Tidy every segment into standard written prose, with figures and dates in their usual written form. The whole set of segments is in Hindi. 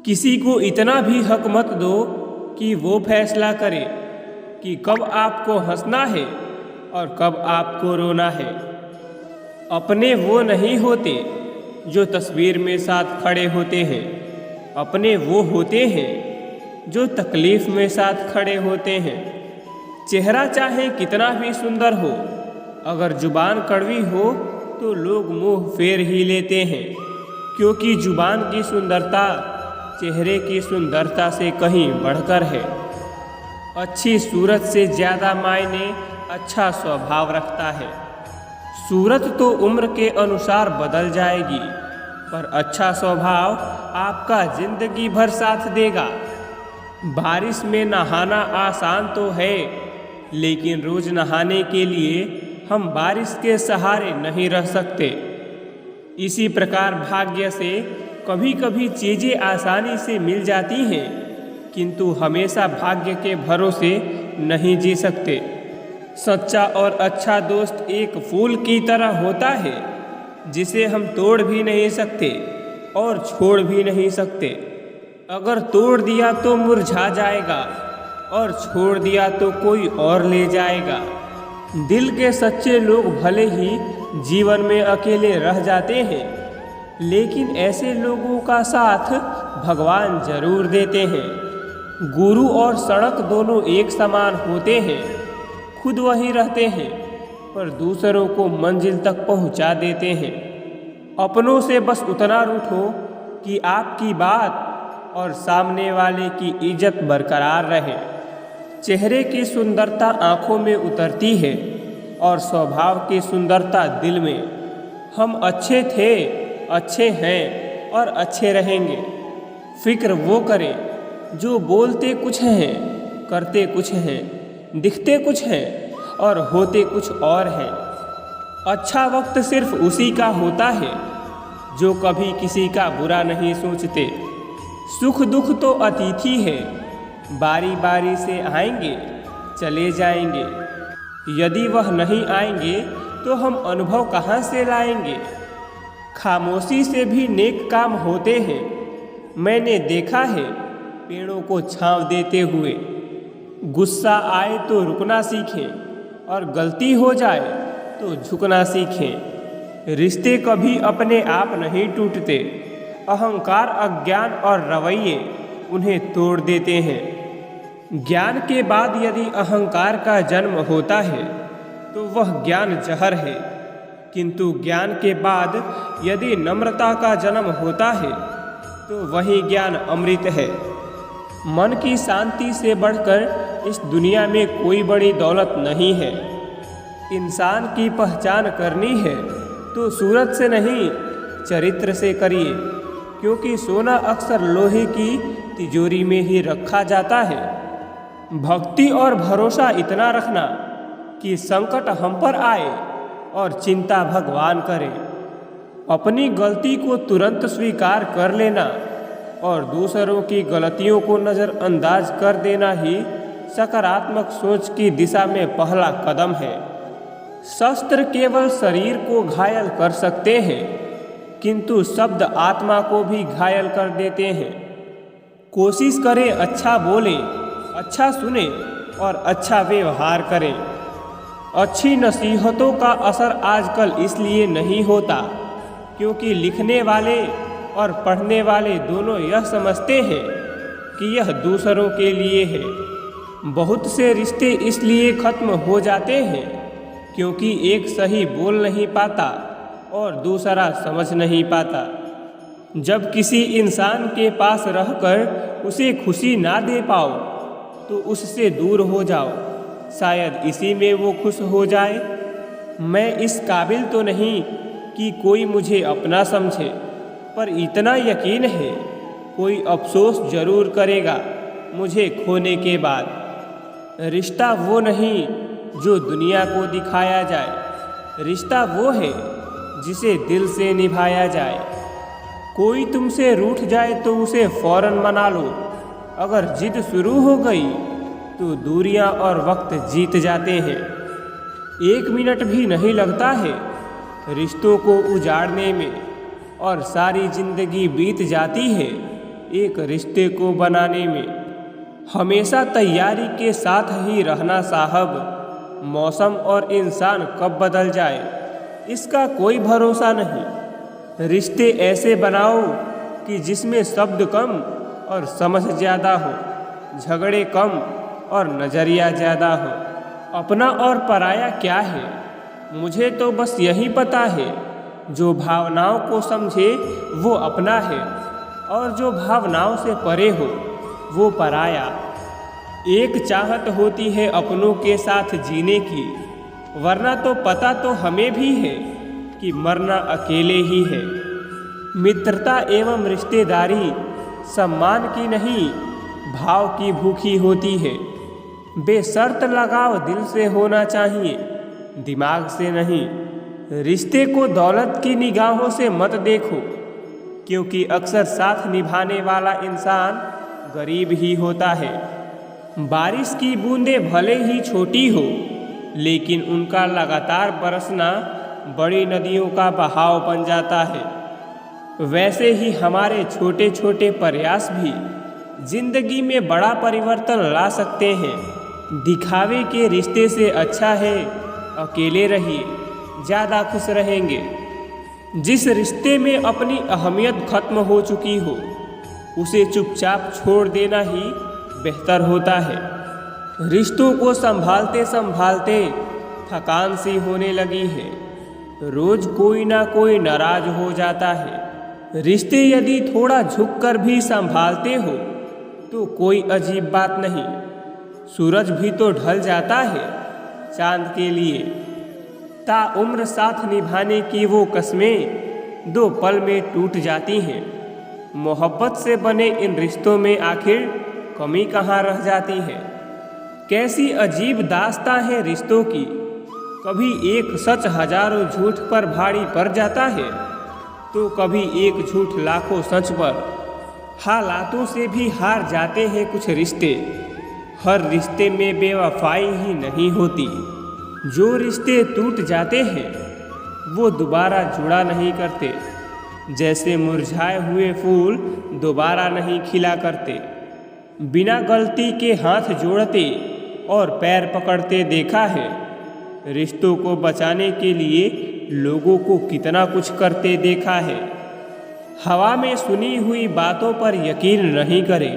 किसी को इतना भी हक मत दो कि वो फैसला करे कि कब आपको हंसना है और कब आपको रोना है। अपने वो नहीं होते जो तस्वीर में साथ खड़े होते हैं, अपने वो होते हैं जो तकलीफ़ में साथ खड़े होते हैं। चेहरा चाहे कितना भी सुंदर हो, अगर जुबान कड़वी हो तो लोग मुंह फेर ही लेते हैं, क्योंकि जुबान की सुंदरता चेहरे की सुंदरता से कहीं बढ़कर है। अच्छी सूरत से ज़्यादा मायने अच्छा स्वभाव रखता है। सूरत तो उम्र के अनुसार बदल जाएगी, पर अच्छा स्वभाव आपका जिंदगी भर साथ देगा। बारिश में नहाना आसान तो है, लेकिन रोज़ नहाने के लिए हम बारिश के सहारे नहीं रह सकते। इसी प्रकार भाग्य से कभी कभी चीज़ें आसानी से मिल जाती हैं, किंतु हमेशा भाग्य के भरोसे नहीं जी सकते। सच्चा और अच्छा दोस्त एक फूल की तरह होता है, जिसे हम तोड़ भी नहीं सकते और छोड़ भी नहीं सकते। अगर तोड़ दिया तो मुरझा जाएगा और छोड़ दिया तो कोई और ले जाएगा। दिल के सच्चे लोग भले ही जीवन में अकेले रह जाते हैं, लेकिन ऐसे लोगों का साथ भगवान जरूर देते हैं। गुरु और सड़क दोनों एक समान होते हैं, खुद वही रहते हैं पर दूसरों को मंजिल तक पहुंचा देते हैं। अपनों से बस उतना रूठो कि आपकी बात और सामने वाले की इज्जत बरकरार रहे। चेहरे की सुंदरता आँखों में उतरती है और स्वभाव की सुंदरता दिल में। हम अच्छे थे, अच्छे हैं और अच्छे रहेंगे। फिक्र वो करें जो बोलते कुछ हैं, करते कुछ हैं, दिखते कुछ हैं और होते कुछ और हैं। अच्छा वक्त सिर्फ उसी का होता है जो कभी किसी का बुरा नहीं सोचते। सुख दुख तो अतिथि है, बारी बारी से आएंगे, चले जाएंगे। यदि वह नहीं आएंगे तो हम अनुभव कहाँ से लाएंगे। खामोशी से भी नेक काम होते हैं। मैंने देखा है पेड़ों को छांव देते हुए। गुस्सा आए तो रुकना सीखें और गलती हो जाए तो झुकना सीखें। रिश्ते कभी अपने आप नहीं टूटते। अहंकार, अज्ञान और रवैये उन्हें तोड़ देते हैं। ज्ञान के बाद यदि अहंकार का जन्म होता है तो वह ज्ञान जहर है, किंतु ज्ञान के बाद यदि नम्रता का जन्म होता है तो वही ज्ञान अमृत है। मन की शांति से बढ़कर इस दुनिया में कोई बड़ी दौलत नहीं है। इंसान की पहचान करनी है तो सूरत से नहीं, चरित्र से करिए, क्योंकि सोना अक्सर लोहे की तिजोरी में ही रखा जाता है। भक्ति और भरोसा इतना रखना कि संकट हम पर आए और चिंता भगवान करे। अपनी गलती को तुरंत स्वीकार कर लेना और दूसरों की गलतियों को नज़रअंदाज कर देना ही सकारात्मक सोच की दिशा में पहला कदम है। शस्त्र केवल शरीर को घायल कर सकते हैं, किंतु शब्द आत्मा को भी घायल कर देते हैं। कोशिश करें अच्छा बोलें, अच्छा सुने और अच्छा व्यवहार करें। अच्छी नसीहतों का असर आजकल इसलिए नहीं होता क्योंकि लिखने वाले और पढ़ने वाले दोनों यह समझते हैं कि यह दूसरों के लिए है। बहुत से रिश्ते इसलिए खत्म हो जाते हैं क्योंकि एक सही बोल नहीं पाता और दूसरा समझ नहीं पाता। जब किसी इंसान के पास रहकर उसे खुशी ना दे पाओ तो उससे दूर हो जाओ, शायद इसी में वो खुश हो जाए। मैं इस काबिल तो नहीं कि कोई मुझे अपना समझे, पर इतना यकीन है कोई अफसोस जरूर करेगा मुझे खोने के बाद। रिश्ता वो नहीं जो दुनिया को दिखाया जाए, रिश्ता वो है जिसे दिल से निभाया जाए। कोई तुमसे रूठ जाए तो उसे फौरन मना लो। अगर जिद शुरू हो गई तो दूरियां और वक्त जीत जाते हैं। 1 मिनट भी नहीं लगता है रिश्तों को उजाड़ने में और सारी जिंदगी बीत जाती है एक रिश्ते को बनाने में। हमेशा तैयारी के साथ ही रहना साहब। मौसम और इंसान कब बदल जाए इसका कोई भरोसा नहीं। रिश्ते ऐसे बनाओ कि जिसमें शब्द कम और समझ ज़्यादा हो, झगड़े कम और नज़रिया ज़्यादा हो। अपना और पराया क्या है मुझे तो बस यही पता है। जो भावनाओं को समझे वो अपना है, और जो भावनाओं से परे हो वो पराया। एक चाहत होती है अपनों के साथ जीने की, वरना तो पता तो हमें भी है कि मरना अकेले ही है। मित्रता एवं रिश्तेदारी सम्मान की नहीं, भाव की भूखी होती है। बेशर्त लगाव दिल से होना चाहिए, दिमाग से नहीं। रिश्ते को दौलत की निगाहों से मत देखो, क्योंकि अक्सर साथ निभाने वाला इंसान गरीब ही होता है। बारिश की बूंदें भले ही छोटी हो, लेकिन उनका लगातार बरसना बड़ी नदियों का बहाव बन जाता है। वैसे ही हमारे छोटे छोटे प्रयास भी जिंदगी में बड़ा परिवर्तन ला सकते हैं। दिखावे के रिश्ते से अच्छा है अकेले रहिए, ज़्यादा खुश रहेंगे। जिस रिश्ते में अपनी अहमियत खत्म हो चुकी हो उसे चुपचाप छोड़ देना ही बेहतर होता है। रिश्तों को संभालते संभालते थकान सी होने लगी है। रोज कोई ना कोई नाराज हो जाता है। रिश्ते यदि थोड़ा झुककर भी संभालते हो तो कोई अजीब बात नहीं। सूरज भी तो ढल जाता है चांद के लिए। ताउम्र साथ निभाने की वो कस्में 2 पल में टूट जाती हैं। मोहब्बत से बने इन रिश्तों में आखिर कमी कहाँ रह जाती है। कैसी अजीब दास्तां है रिश्तों की। कभी एक सच हजारों झूठ पर भारी पड़ जाता है, तो कभी एक झूठ लाखों सच पर। हालातों से भी हार जाते हैं कुछ रिश्ते। हर रिश्ते में बेवफाई ही नहीं होती। जो रिश्ते टूट जाते हैं वो दोबारा जुड़ा नहीं करते। जैसे मुरझाए हुए फूल दोबारा नहीं खिला करते। बिना गलती के हाथ जोड़ते और पैर पकड़ते देखा है। रिश्तों को बचाने के लिए लोगों को कितना कुछ करते देखा है। हवा में सुनी हुई बातों पर यकीन नहीं करें।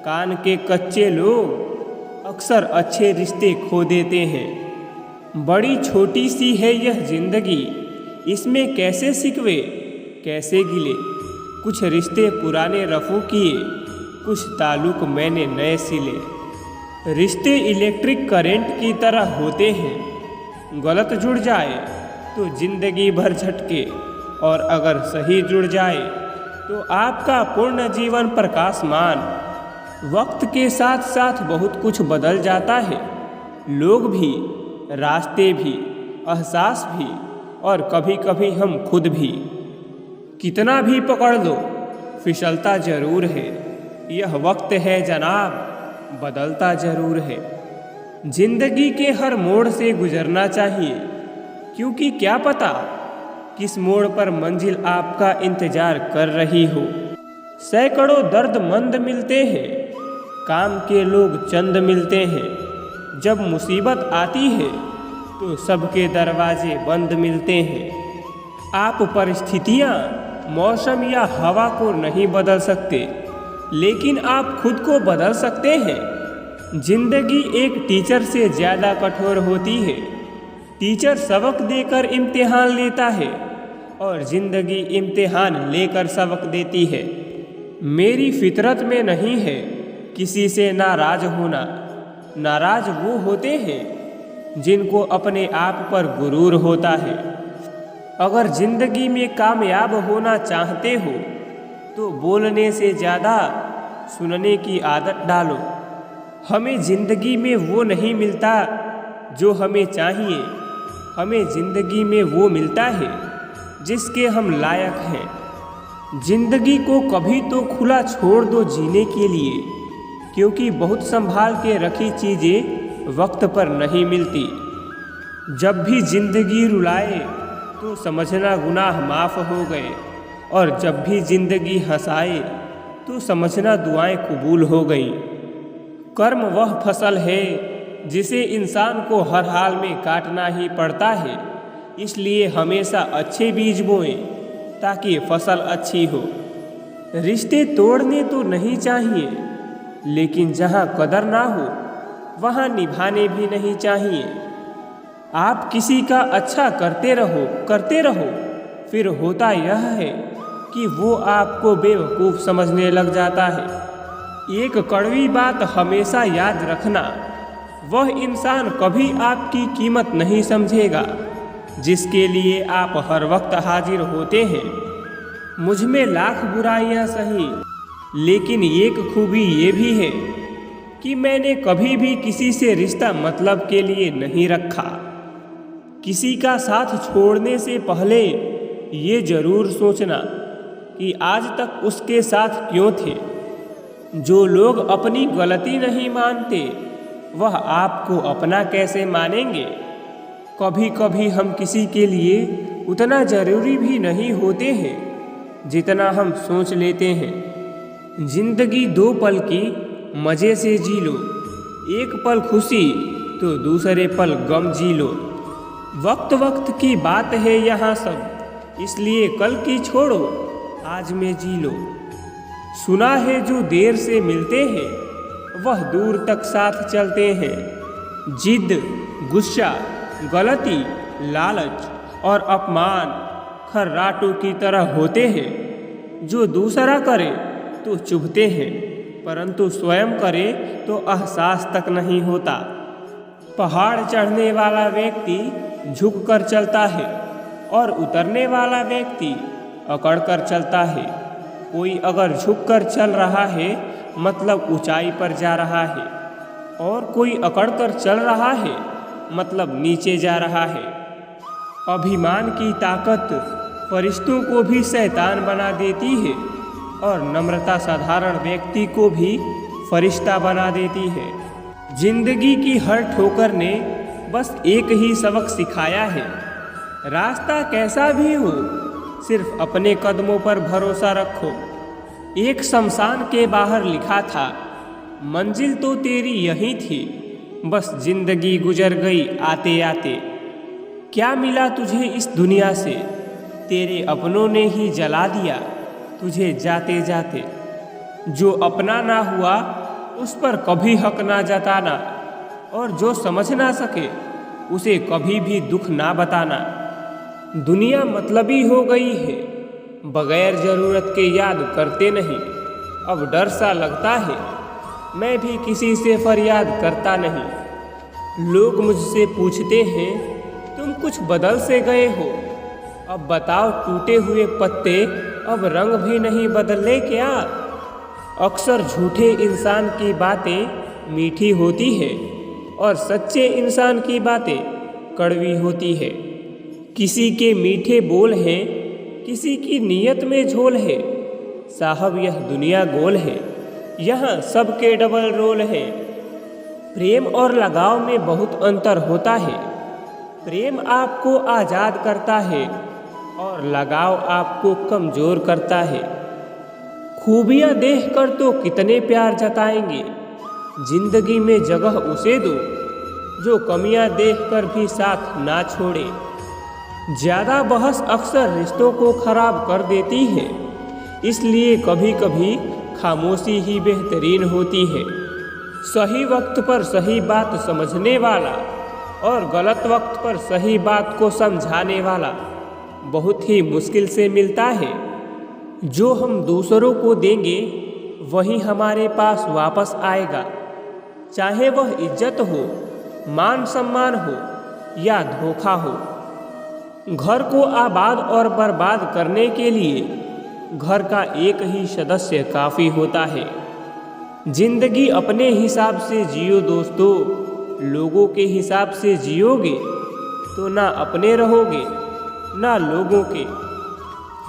कान के कच्चे लोग अक्सर अच्छे रिश्ते खो देते हैं। बड़ी छोटी सी है यह जिंदगी, इसमें कैसे सिकवे कैसे गिले। कुछ रिश्ते पुराने रफू किए, कुछ ताल्लुक मैंने नए सिले। रिश्ते इलेक्ट्रिक करंट की तरह होते हैं। गलत जुड़ जाए तो जिंदगी भर झटके, और अगर सही जुड़ जाए तो आपका पूर्ण जीवन प्रकाशमान। वक्त के साथ साथ बहुत कुछ बदल जाता है। लोग भी, रास्ते भी, एहसास भी, और कभी कभी हम खुद भी। कितना भी पकड़ लो फिसलता जरूर है। यह वक्त है जनाब, बदलता जरूर है। जिंदगी के हर मोड़ से गुजरना चाहिए, क्योंकि क्या पता किस मोड़ पर मंजिल आपका इंतजार कर रही हो। सैकड़ों दर्दमंद मिलते हैं, काम के लोग चंद मिलते हैं। जब मुसीबत आती है तो सबके दरवाजे बंद मिलते हैं। आप परिस्थितियाँ, मौसम या हवा को नहीं बदल सकते, लेकिन आप खुद को बदल सकते हैं। जिंदगी एक टीचर से ज़्यादा कठोर होती है। टीचर सबक देकर इम्तिहान लेता है, और जिंदगी इम्तिहान लेकर सबक देती है। मेरी फितरत में नहीं है किसी से नाराज होना। नाराज वो होते हैं जिनको अपने आप पर गुरूर होता है। अगर जिंदगी में कामयाब होना चाहते हो तो बोलने से ज़्यादा सुनने की आदत डालो। हमें जिंदगी में वो नहीं मिलता जो हमें चाहिए, हमें जिंदगी में वो मिलता है जिसके हम लायक हैं। जिंदगी को कभी तो खुला छोड़ दो जीने के लिए, क्योंकि बहुत संभाल के रखी चीज़ें वक्त पर नहीं मिलती। जब भी जिंदगी रुलाए तो समझना गुनाह माफ़ हो गए, और जब भी जिंदगी हंसाए तो समझना दुआएं कबूल हो गई। कर्म वह फसल है जिसे इंसान को हर हाल में काटना ही पड़ता है, इसलिए हमेशा अच्छे बीज बोएं ताकि फसल अच्छी हो। रिश्ते तोड़ने तो नहीं चाहिए, लेकिन जहाँ कदर ना हो वहाँ निभाने भी नहीं चाहिए। आप किसी का अच्छा करते रहो, फिर होता यह है कि वो आपको बेवकूफ़ समझने लग जाता है। एक कड़वी बात हमेशा याद रखना, वह इंसान कभी आपकी कीमत नहीं समझेगा जिसके लिए आप हर वक्त हाजिर होते हैं। मुझ में लाख बुराइयां सही, लेकिन एक खूबी ये भी है कि मैंने कभी भी किसी से रिश्ता मतलब के लिए नहीं रखा। किसी का साथ छोड़ने से पहले ये जरूर सोचना कि आज तक उसके साथ क्यों थे। जो लोग अपनी गलती नहीं मानते वह आपको अपना कैसे मानेंगे। कभी कभी हम किसी के लिए उतना जरूरी भी नहीं होते हैं जितना हम सोच लेते हैं। जिंदगी 2 पल की मज़े से जी लो, एक पल खुशी तो दूसरे पल गम जी लो। वक्त वक्त की बात है यहाँ सब, इसलिए कल की छोड़ो आज में जी लो। सुना है जो देर से मिलते हैं वह दूर तक साथ चलते हैं। जिद, गुस्सा, गलती, लालच और अपमान खर्राटों की तरह होते हैं। जो दूसरा करे तो चुभते हैं, परंतु स्वयं करे तो एहसास तक नहीं होता। पहाड़ चढ़ने वाला व्यक्ति झुककर चलता है और उतरने वाला व्यक्ति अकड़कर चलता है। कोई अगर झुककर चल रहा है मतलब ऊंचाई पर जा रहा है, और कोई अकड़कर चल रहा है मतलब नीचे जा रहा है। अभिमान की ताकत फरिश्तों को भी शैतान बना देती है और नम्रता साधारण व्यक्ति को भी फरिश्ता बना देती है। जिंदगी की हर ठोकर ने बस एक ही सबक सिखाया है, रास्ता कैसा भी हो सिर्फ अपने कदमों पर भरोसा रखो। एक शमशान के बाहर लिखा था, मंजिल तो तेरी यही थी, बस जिंदगी गुजर गई आते आते। क्या मिला तुझे इस दुनिया से, तेरे अपनों ने ही जला दिया तुझे जाते जाते। जो अपना ना हुआ उस पर कभी हक ना जताना, और जो समझ ना सके उसे कभी भी दुख ना बताना। दुनिया मतलबी हो गई है, बगैर ज़रूरत के याद करते नहीं। अब डर सा लगता है, मैं भी किसी से फरियाद करता नहीं। लोग मुझसे पूछते हैं, तुम कुछ बदल से गए हो। अब बताओ, टूटे हुए पत्ते अब रंग भी नहीं बदले क्या। अक्सर झूठे इंसान की बातें मीठी होती है और सच्चे इंसान की बातें कड़वी होती है। किसी के मीठे बोल हैं, किसी की नीयत में झोल है। साहब यह दुनिया गोल है, यहाँ सबके डबल रोल है। प्रेम और लगाव में बहुत अंतर होता है। प्रेम आपको आज़ाद करता है और लगाव आपको कमज़ोर करता है। खूबियाँ देखकर तो कितने प्यार जताएंगे, जिंदगी में जगह उसे दो जो कमियाँ देखकर भी साथ ना छोड़े। ज़्यादा बहस अक्सर रिश्तों को खराब कर देती है, इसलिए कभी कभी खामोशी ही बेहतरीन होती है। सही वक्त पर सही बात समझने वाला और गलत वक्त पर सही बात को समझाने वाला बहुत ही मुश्किल से मिलता है। जो हम दूसरों को देंगे वही हमारे पास वापस आएगा, चाहे वह इज्जत हो, मान सम्मान हो या धोखा हो। घर को आबाद और बर्बाद करने के लिए घर का एक ही सदस्य काफ़ी होता है। जिंदगी अपने हिसाब से जियो दोस्तों, लोगों के हिसाब से जियोगे तो ना अपने रहोगे ना लोगों के।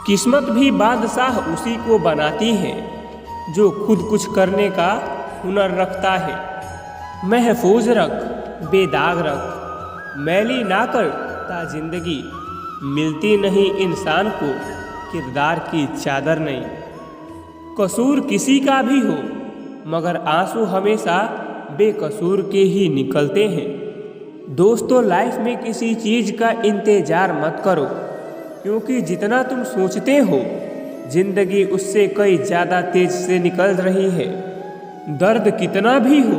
किस्मत भी बादशाह उसी को बनाती है जो खुद कुछ करने का हुनर रखता है। महफूज रख, बेदाग रख, मैली ना करता जिंदगी। मिलती नहीं इंसान को किरदार की चादर नहीं। कसूर किसी का भी हो, मगर आंसू हमेशा बेकसूर के ही निकलते हैं। दोस्तों, लाइफ में किसी चीज़ का इंतज़ार मत करो, क्योंकि जितना तुम सोचते हो जिंदगी उससे कई ज़्यादा तेज से निकल रही है। दर्द कितना भी हो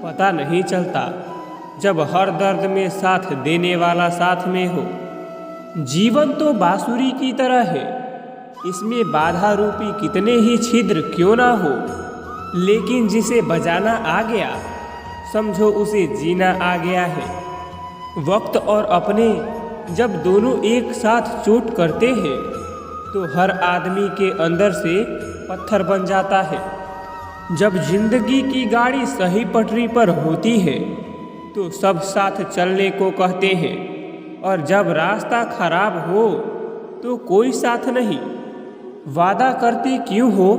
पता नहीं चलता, जब हर दर्द में साथ देने वाला साथ में हो। जीवन तो बांसुरी की तरह है, इसमें बाधा रूपी कितने ही छिद्र क्यों ना हो, लेकिन जिसे बजाना आ गया समझो उसे जीना आ गया है। वक्त और अपने जब दोनों एक साथ चोट करते हैं तो हर आदमी के अंदर से पत्थर बन जाता है। जब जिंदगी की गाड़ी सही पटरी पर होती है तो सब साथ चलने को कहते हैं, और जब रास्ता खराब हो तो कोई साथ नहीं। वादा करते क्यों हो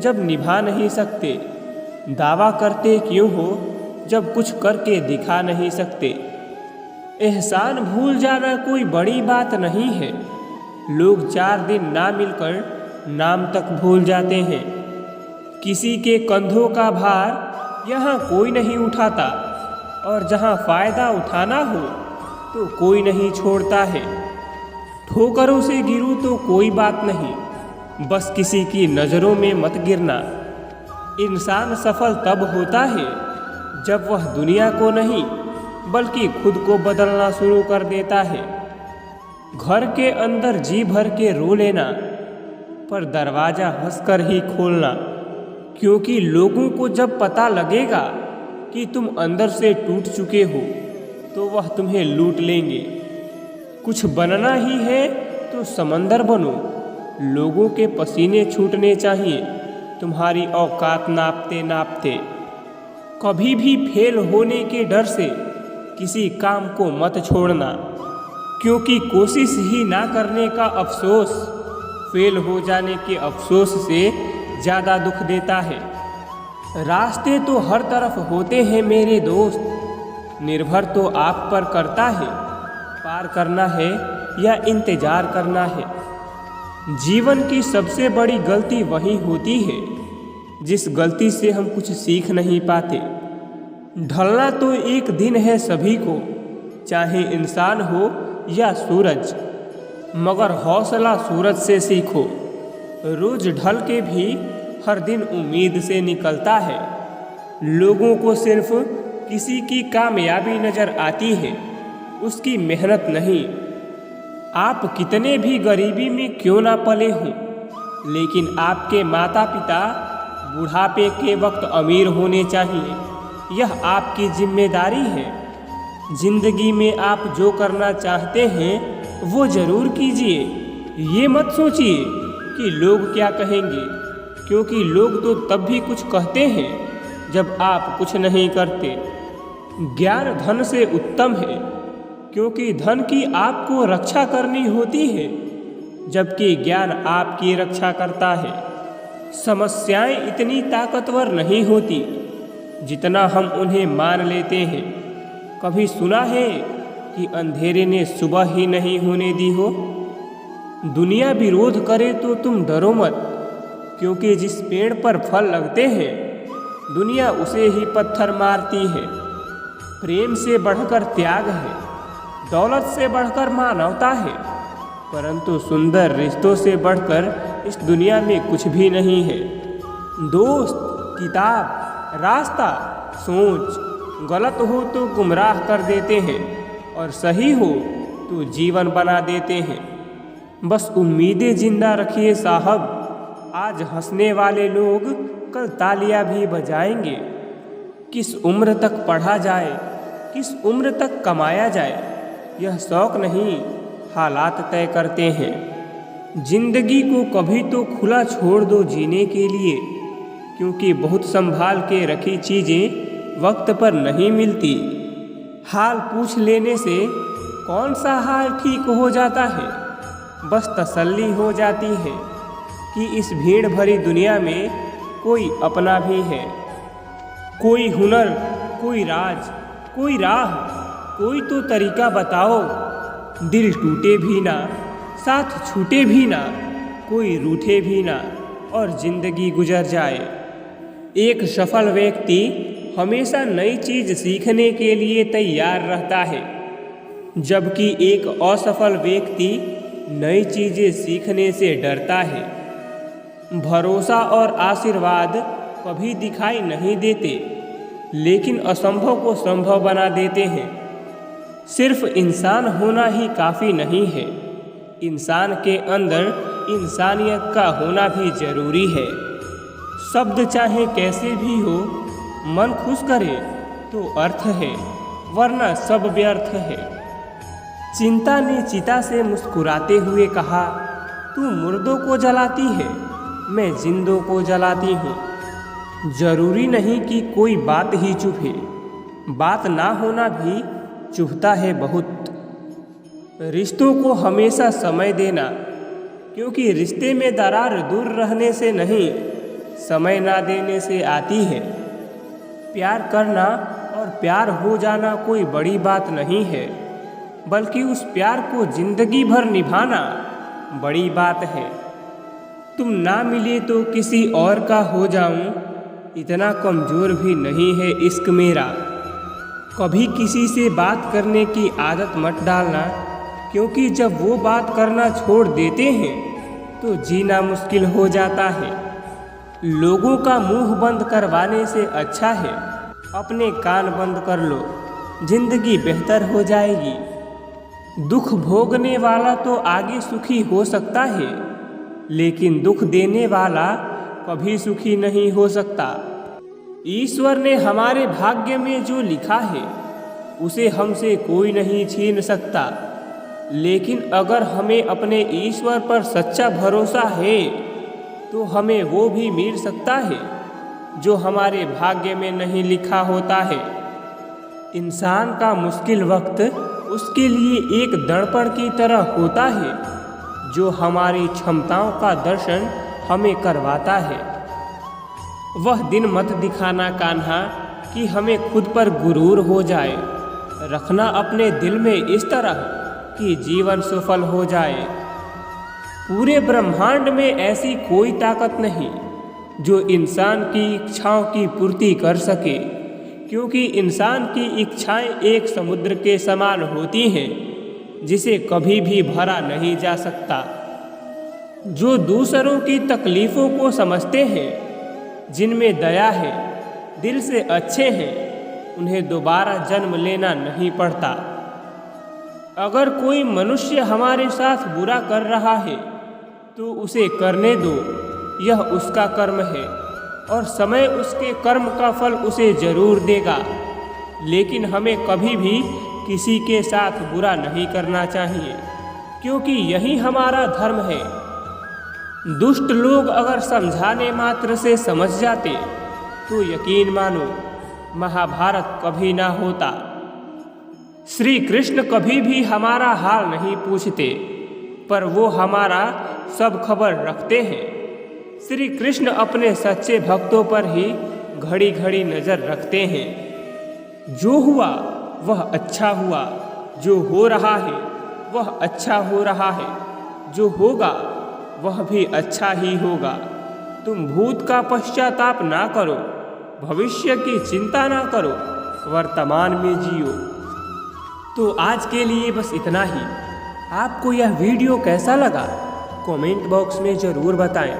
जब निभा नहीं सकते, दावा करते क्यों हो जब कुछ करके दिखा नहीं सकते। एहसान भूल जाना कोई बड़ी बात नहीं है, लोग 4 दिन ना मिलकर नाम तक भूल जाते हैं। किसी के कंधों का भार यहाँ कोई नहीं उठाता, और जहाँ फ़ायदा उठाना हो तो कोई नहीं छोड़ता है। ठोकरों से गिरूं तो कोई बात नहीं, बस किसी की नज़रों में मत गिरना। इंसान सफल तब होता है जब वह दुनिया को नहीं बल्कि खुद को बदलना शुरू कर देता है। घर के अंदर जी भर के रो लेना, पर दरवाज़ा हंसकर ही खोलना, क्योंकि लोगों को जब पता लगेगा कि तुम अंदर से टूट चुके हो तो वह तुम्हें लूट लेंगे। कुछ बनना ही है तो समंदर बनो, लोगों के पसीने छूटने चाहिए तुम्हारी औकात नापते नापते। कभी भी फेल होने के डर से किसी काम को मत छोड़ना, क्योंकि कोशिश ही ना करने का अफसोस फेल हो जाने के अफसोस से ज़्यादा दुख देता है। रास्ते तो हर तरफ होते हैं मेरे दोस्त, निर्भर तो आप पर करता है पार करना है या इंतज़ार करना है। जीवन की सबसे बड़ी गलती वही होती है जिस गलती से हम कुछ सीख नहीं पाते। ढलना तो एक दिन है सभी को, चाहे इंसान हो या सूरज, मगर हौसला सूरज से सीखो। रोज ढल के भी हर दिन उम्मीद से निकलता है। लोगों को सिर्फ किसी की कामयाबी नज़र आती है, उसकी मेहनत नहीं। आप कितने भी गरीबी में क्यों ना पले हों, लेकिन आपके माता पिता बुढ़ापे के वक्त अमीर होने चाहिए, यह आपकी जिम्मेदारी है। जिंदगी में आप जो करना चाहते हैं वो ज़रूर कीजिए। ये मत सोचिए कि लोग क्या कहेंगे, क्योंकि लोग तो तब भी कुछ कहते हैं जब आप कुछ नहीं करते। ज्ञान धन से उत्तम है, क्योंकि धन की आपको रक्षा करनी होती है, जबकि ज्ञान आपकी रक्षा करता है। समस्याएं इतनी ताकतवर नहीं होती जितना हम उन्हें मान लेते हैं। कभी सुना है कि अंधेरे ने सुबह ही नहीं होने दी हो? दुनिया विरोध करे तो तुम डरो मत, क्योंकि जिस पेड़ पर फल लगते हैं दुनिया उसे ही पत्थर मारती है। प्रेम से बढ़कर त्याग है, दौलत से बढ़कर मानवता है, परंतु सुंदर रिश्तों से बढ़कर इस दुनिया में कुछ भी नहीं है। दोस्त, किताब, रास्ता, सोच गलत हो तो गुमराह कर देते हैं, और सही हो तो जीवन बना देते हैं। बस उम्मीदें जिंदा रखिए साहब, आज हंसने वाले लोग कल तालियां भी बजाएंगे। किस उम्र तक पढ़ा जाए, किस उम्र तक कमाया जाए, यह शौक नहीं हालात तय करते हैं। जिंदगी को कभी तो खुला छोड़ दो जीने के लिए, क्योंकि बहुत संभाल के रखी चीज़ें वक्त पर नहीं मिलती। हाल पूछ लेने से कौन सा हाल ठीक हो जाता है, बस तसल्ली हो जाती है कि इस भीड़ भरी दुनिया में कोई अपना भी है। कोई हुनर, कोई राज, कोई राह, कोई तो तरीका बताओ। दिल टूटे भी ना, साथ छूटे भी ना, कोई रूठे भी ना, और जिंदगी गुजर जाए। एक सफल व्यक्ति हमेशा नई चीज सीखने के लिए तैयार रहता है, जबकि एक असफल व्यक्ति नई चीजें सीखने से डरता है। भरोसा और आशीर्वाद कभी दिखाई नहीं देते, लेकिन असंभव को संभव बना देते हैं। सिर्फ इंसान होना ही काफ़ी नहीं है, इंसान के अंदर इंसानियत का होना भी जरूरी है। शब्द चाहे कैसे भी हो, मन खुश करे तो अर्थ है, वरना सब व्यर्थ है। चिंता ने चिता से मुस्कुराते हुए कहा, तू मुर्दों को जलाती है, मैं जिंदों को जलाती हूँ। जरूरी नहीं कि कोई बात ही चुभे, बात ना होना भी चुभता है बहुत। रिश्तों को हमेशा समय देना, क्योंकि रिश्ते में दरार दूर रहने से नहीं, समय ना देने से आती है। प्यार करना और प्यार हो जाना कोई बड़ी बात नहीं है, बल्कि उस प्यार को जिंदगी भर निभाना बड़ी बात है। तुम ना मिले तो किसी और का हो जाऊं, इतना कमज़ोर भी नहीं है इश्क मेरा। कभी किसी से बात करने की आदत मत डालना, क्योंकि जब वो बात करना छोड़ देते हैं तो जीना मुश्किल हो जाता है। लोगों का मुंह बंद करवाने से अच्छा है अपने कान बंद कर लो, जिंदगी बेहतर हो जाएगी। दुख भोगने वाला तो आगे सुखी हो सकता है, लेकिन दुख देने वाला कभी सुखी नहीं हो सकता। ईश्वर ने हमारे भाग्य में जो लिखा है उसे हमसे कोई नहीं छीन सकता, लेकिन अगर हमें अपने ईश्वर पर सच्चा भरोसा है तो हमें वो भी मिल सकता है जो हमारे भाग्य में नहीं लिखा होता है। इंसान का मुश्किल वक्त उसके लिए एक दर्पण की तरह होता है, जो हमारी क्षमताओं का दर्शन हमें करवाता है। वह दिन मत दिखाना कान्हा कि हमें खुद पर गुरूर हो जाए, रखना अपने दिल में इस तरह कि जीवन सफल हो जाए। पूरे ब्रह्मांड में ऐसी कोई ताकत नहीं जो इंसान की इच्छाओं की पूर्ति कर सके, क्योंकि इंसान की इच्छाएं एक समुद्र के समान होती हैं जिसे कभी भी भरा नहीं जा सकता। जो दूसरों की तकलीफ़ों को समझते हैं, जिनमें दया है, दिल से अच्छे हैं, उन्हें दोबारा जन्म लेना नहीं पड़ता। अगर कोई मनुष्य हमारे साथ बुरा कर रहा है तो उसे करने दो, यह उसका कर्म है और समय उसके कर्म का फल उसे जरूर देगा। लेकिन हमें कभी भी किसी के साथ बुरा नहीं करना चाहिए, क्योंकि यही हमारा धर्म है। दुष्ट लोग अगर समझाने मात्र से समझ जाते तो यकीन मानो महाभारत कभी ना होता। श्री कृष्ण कभी भी हमारा हाल नहीं पूछते, पर वो हमारा सब खबर रखते हैं। श्री कृष्ण अपने सच्चे भक्तों पर ही घड़ी घड़ी नज़र रखते हैं। जो हुआ वह अच्छा हुआ, जो हो रहा है वह अच्छा हो रहा है, जो होगा वह भी अच्छा ही होगा। तुम भूत का पश्चाताप ना करो, भविष्य की चिंता ना करो, वर्तमान में जियो। तो आज के लिए बस इतना ही। आपको यह वीडियो कैसा लगा कमेंट बॉक्स में ज़रूर बताएं,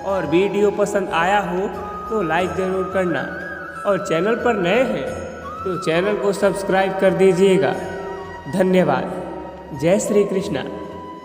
और वीडियो पसंद आया हो तो लाइक ज़रूर करना, और चैनल पर नए हैं तो चैनल को सब्सक्राइब कर दीजिएगा। धन्यवाद। जय श्री कृष्णा।